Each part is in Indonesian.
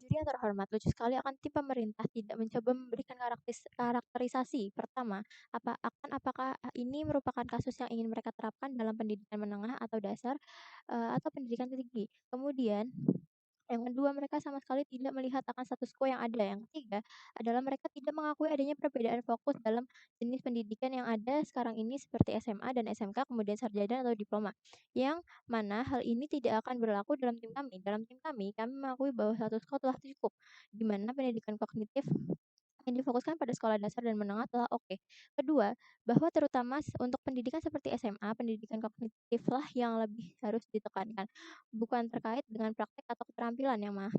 Juri yang terhormat, lucu sekali akan tim pemerintah tidak mencoba memberikan karakterisasi. Pertama, apakah ini merupakan kasus yang ingin mereka terapkan dalam pendidikan menengah atau dasar, atau pendidikan tinggi. Kemudian yang kedua, mereka sama sekali tidak melihat akan status quo yang ada. Yang ketiga adalah mereka tidak mengakui adanya perbedaan fokus dalam jenis pendidikan yang ada sekarang ini seperti SMA dan SMK, kemudian sarjana atau diploma. Yang mana hal ini tidak akan berlaku dalam tim kami. Dalam tim kami mengakui bahwa status quo telah cukup, di mana pendidikan kognitif yang difokuskan pada sekolah dasar dan menengah telah oke. Kedua, bahwa terutama untuk pendidikan seperti SMA, pendidikan kognitiflah yang lebih harus ditekankan, bukan terkait dengan praktek atau keterampilan yang mana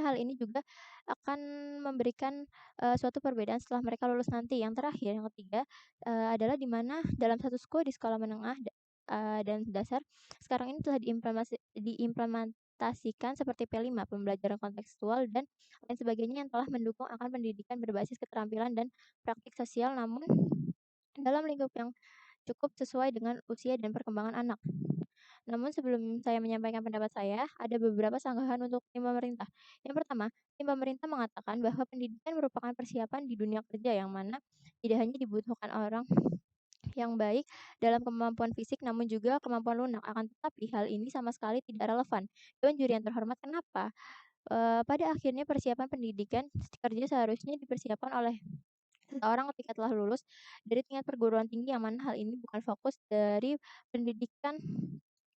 hal ini juga akan memberikan, suatu perbedaan setelah mereka lulus nanti. Yang terakhir, yang ketiga, adalah di mana dalam status quo di sekolah menengah dan dasar, sekarang ini telah diimplementasikan seperti P5, pembelajaran kontekstual dan lain sebagainya yang telah mendukung akan pendidikan berbasis keterampilan dan praktik sosial, namun dalam lingkup yang cukup sesuai dengan usia dan perkembangan anak. Namun sebelum saya menyampaikan pendapat saya, ada beberapa sanggahan untuk tim pemerintah. Yang pertama, tim pemerintah mengatakan bahwa pendidikan merupakan persiapan di dunia kerja yang mana tidak hanya dibutuhkan orang yang baik dalam kemampuan fisik namun juga kemampuan lunak. Akan tetapi hal ini sama sekali tidak relevan. Dewan juri yang terhormat, kenapa? Pada akhirnya persiapan pendidikan kerja seharusnya dipersiapkan oleh seseorang ketika telah lulus dari tingkat perguruan tinggi yang mana hal ini bukan fokus dari pendidikan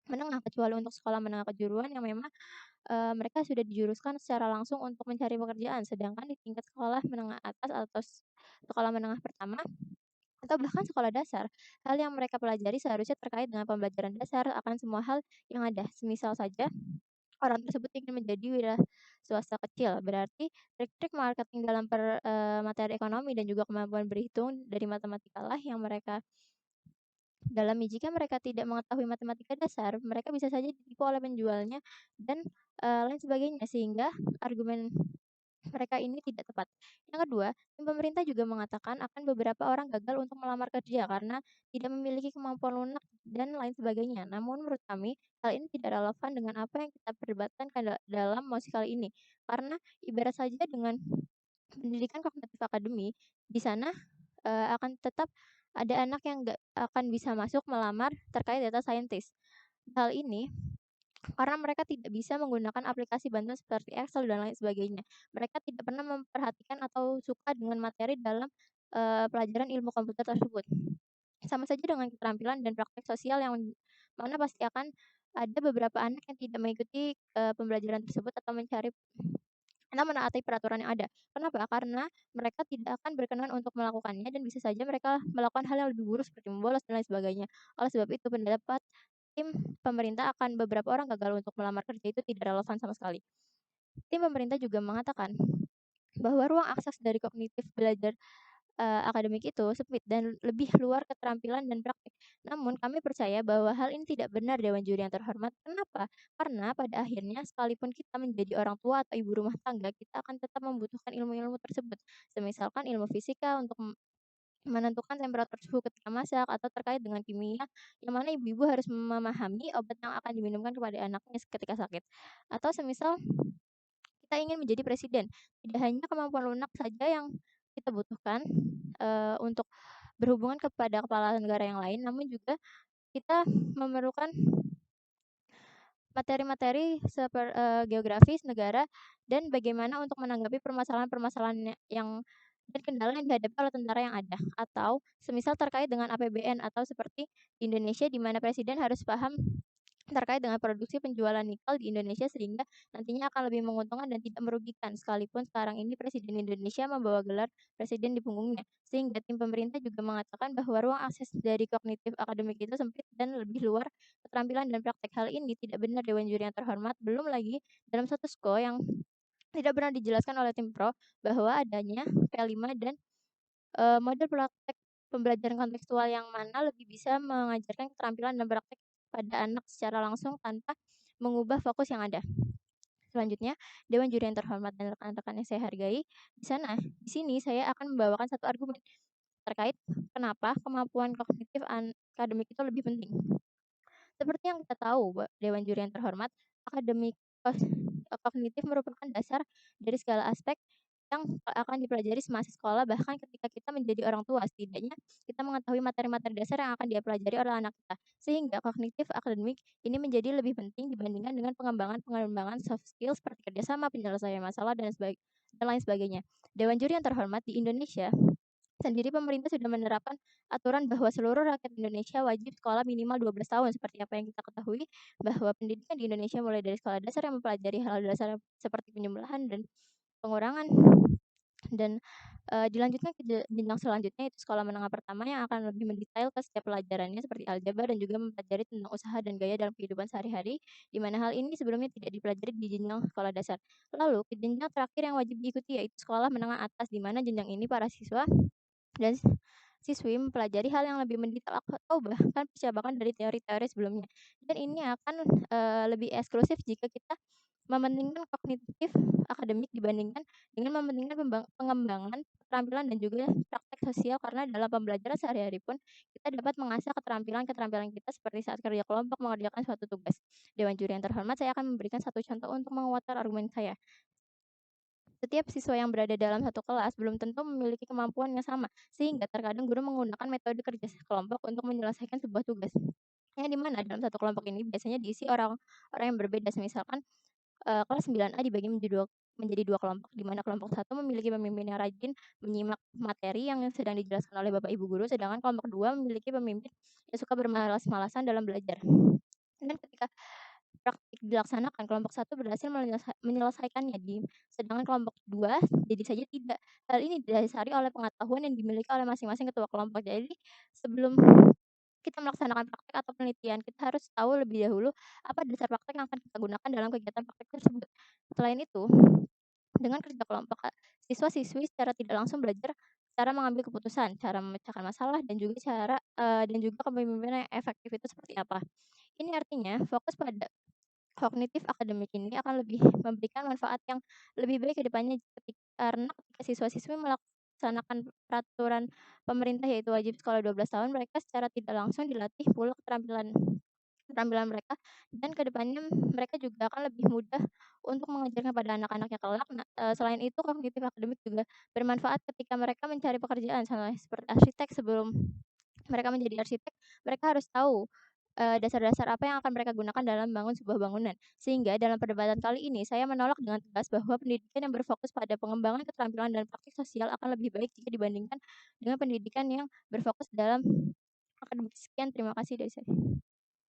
menengah, kecuali untuk sekolah menengah kejuruan yang memang, mereka sudah dijuruskan secara langsung untuk mencari pekerjaan. Sedangkan di tingkat sekolah menengah atas atau sekolah menengah pertama atau bahkan sekolah dasar, hal yang mereka pelajari seharusnya terkait dengan pembelajaran dasar akan semua hal yang ada. Semisal saja orang tersebut ingin menjadi swasta kecil, berarti trik-trik marketing dalam materi ekonomi dan juga kemampuan berhitung dari matematika lah yang mereka dalami. Jika mereka tidak mengetahui matematika dasar, mereka bisa saja ditipu oleh penjualnya dan, lain sebagainya, sehingga argumen mereka ini tidak tepat. Yang kedua, tim pemerintah juga mengatakan akan beberapa orang gagal untuk melamar kerja karena tidak memiliki kemampuan lunak dan lain sebagainya. Namun menurut kami, hal ini tidak relevan dengan apa yang kita perdebatkan dalam mosi kali ini. Karena ibarat saja dengan pendidikan kognitif akademi, di sana, akan tetap ada anak yang nggak akan bisa masuk melamar terkait data scientist. Hal ini karena mereka tidak bisa menggunakan aplikasi bantuan seperti Excel dan lain sebagainya. Mereka tidak pernah memperhatikan atau suka dengan materi dalam, pelajaran ilmu komputer tersebut. Sama saja dengan keterampilan dan praktek sosial yang mana pasti akan ada beberapa anak yang tidak mengikuti, pembelajaran tersebut atau menaati peraturan yang ada. Kenapa? Karena mereka tidak akan berkenan untuk melakukannya dan bisa saja mereka melakukan hal yang lebih buruk seperti membolos dan lain sebagainya. Oleh sebab itu pendapat tim pemerintah akan beberapa orang gagal untuk melamar kerja itu tidak relevan sama sekali. Tim pemerintah juga mengatakan bahwa ruang akses dari kognitif belajar akademik itu sempit dan lebih luar keterampilan dan praktik. Namun kami percaya bahwa hal ini tidak benar, Dewan Juri yang terhormat. Kenapa? Karena pada akhirnya sekalipun kita menjadi orang tua atau ibu rumah tangga, kita akan tetap membutuhkan ilmu-ilmu tersebut. Semisalkan ilmu fisika untuk menentukan temperatur suhu ketika masak atau terkait dengan kimia, yang mana ibu-ibu harus memahami obat yang akan diminumkan kepada anaknya ketika sakit. Atau semisal kita ingin menjadi presiden, tidak hanya kemampuan lunak saja yang kita butuhkan, untuk berhubungan kepada kepala negara yang lain, namun juga kita memerlukan materi-materi geografis negara dan bagaimana untuk menanggapi permasalahan-permasalahan yang dan kendala yang dihadapi oleh tentara yang ada. Atau semisal terkait dengan APBN atau seperti di Indonesia di mana presiden harus paham terkait dengan produksi penjualan nikel di Indonesia sehingga nantinya akan lebih menguntungkan dan tidak merugikan. Sekalipun sekarang ini presiden Indonesia membawa gelar presiden di punggungnya. Sehingga tim pemerintah juga mengatakan bahwa ruang akses dari kognitif akademik itu sempit dan lebih luar keterampilan dan praktek. Hal ini tidak benar, Dewan Juri yang terhormat. Belum lagi dalam status quo yang tidak pernah dijelaskan oleh tim pro bahwa adanya P5 dan, model praktek pembelajaran kontekstual yang mana lebih bisa mengajarkan keterampilan dan praktek pada anak secara langsung tanpa mengubah fokus yang ada. Selanjutnya, Dewan Juri yang terhormat dan rekan-rekan yang saya hargai, di sini saya akan membawakan satu argumen terkait kenapa kemampuan kognitif akademik itu lebih penting. Seperti yang kita tahu, Dewan Juri yang terhormat, akademik kognitif merupakan dasar dari segala aspek yang akan dipelajari semasa sekolah, bahkan ketika kita menjadi orang tua. Setidaknya kita mengetahui materi-materi dasar yang akan dia pelajari oleh anak kita. Sehingga kognitif akademik ini menjadi lebih penting dibandingkan dengan pengembangan-pengembangan soft skill seperti kerjasama, penyelesaian masalah, dan lain sebagainya. Dewan Juri yang terhormat, di Indonesia sendiri pemerintah sudah menerapkan aturan bahwa seluruh rakyat Indonesia wajib sekolah minimal 12 tahun. Seperti apa yang kita ketahui bahwa pendidikan di Indonesia mulai dari sekolah dasar yang mempelajari hal dasar seperti penjumlahan dan pengurangan, dan dilanjutkan ke jenjang selanjutnya, yaitu sekolah menengah pertama yang akan lebih mendetail ke setiap pelajarannya seperti aljabar dan juga mempelajari tentang usaha dan gaya dalam kehidupan sehari-hari, di mana hal ini sebelumnya tidak dipelajari di jenjang sekolah dasar. Lalu ke jenjang terakhir yang wajib diikuti, yaitu sekolah menengah atas, di mana jenjang ini para siswa dan siswi mempelajari hal yang lebih mendetail atau bahkan percabakan dari teori-teori sebelumnya. Dan ini akan lebih eksklusif jika kita mementingkan kognitif akademik dibandingkan dengan mementingkan pengembangan keterampilan dan juga praktek sosial, karena dalam pembelajaran sehari-hari pun kita dapat mengasah keterampilan-keterampilan kita seperti saat kerja kelompok mengerjakan suatu tugas. Dewan juri yang terhormat, saya akan memberikan satu contoh untuk menguatkan argumen saya. Setiap siswa yang berada dalam satu kelas belum tentu memiliki kemampuan yang sama, sehingga terkadang guru menggunakan metode kerja kelompok untuk menyelesaikan sebuah tugas. Yang dimana dalam satu kelompok ini biasanya diisi orang-orang yang berbeda. Misalkan kelas 9A dibagi menjadi dua kelompok, di mana kelompok satu memiliki pemimpin yang rajin menyimak materi yang sedang dijelaskan oleh Bapak Ibu guru, sedangkan kelompok 2 memiliki pemimpin yang suka bermalas-malasan dalam belajar. Dan ketika praktik dilaksanakan, kelompok satu berhasil menyelesaikannya, sedangkan kelompok 2 jadi saja tidak. Hal ini didasari oleh pengetahuan yang dimiliki oleh masing-masing ketua kelompok. Jadi sebelum kita melaksanakan praktek atau penelitian, kita harus tahu lebih dahulu apa dasar praktek yang akan kita gunakan dalam kegiatan praktek tersebut. Selain itu, dengan kerja kelompok, siswa-siswi secara tidak langsung belajar cara mengambil keputusan, cara memecahkan masalah, dan juga kepemimpinan yang efektif itu seperti apa. Ini artinya fokus pada kognitif akademik ini akan lebih memberikan manfaat yang lebih baik ke depannya, karena ketika siswa-siswi melaksanakan peraturan pemerintah yaitu wajib sekolah 12 tahun, mereka secara tidak langsung dilatih pula keterampilan keterampilan mereka, dan ke depannya mereka juga akan lebih mudah untuk mengajarkan pada anak-anaknya kelak. Selain itu kognitif akademik juga bermanfaat ketika mereka mencari pekerjaan, contohnya seperti arsitek. Sebelum mereka menjadi arsitek, mereka harus tahu dasar-dasar apa yang akan mereka gunakan dalam membangun sebuah bangunan. Sehingga dalam perdebatan kali ini saya menolak dengan tegas bahwa pendidikan yang berfokus pada pengembangan keterampilan dan praktik sosial akan lebih baik jika dibandingkan dengan pendidikan yang berfokus dalam akademik. Sekian, terima kasih dari saya.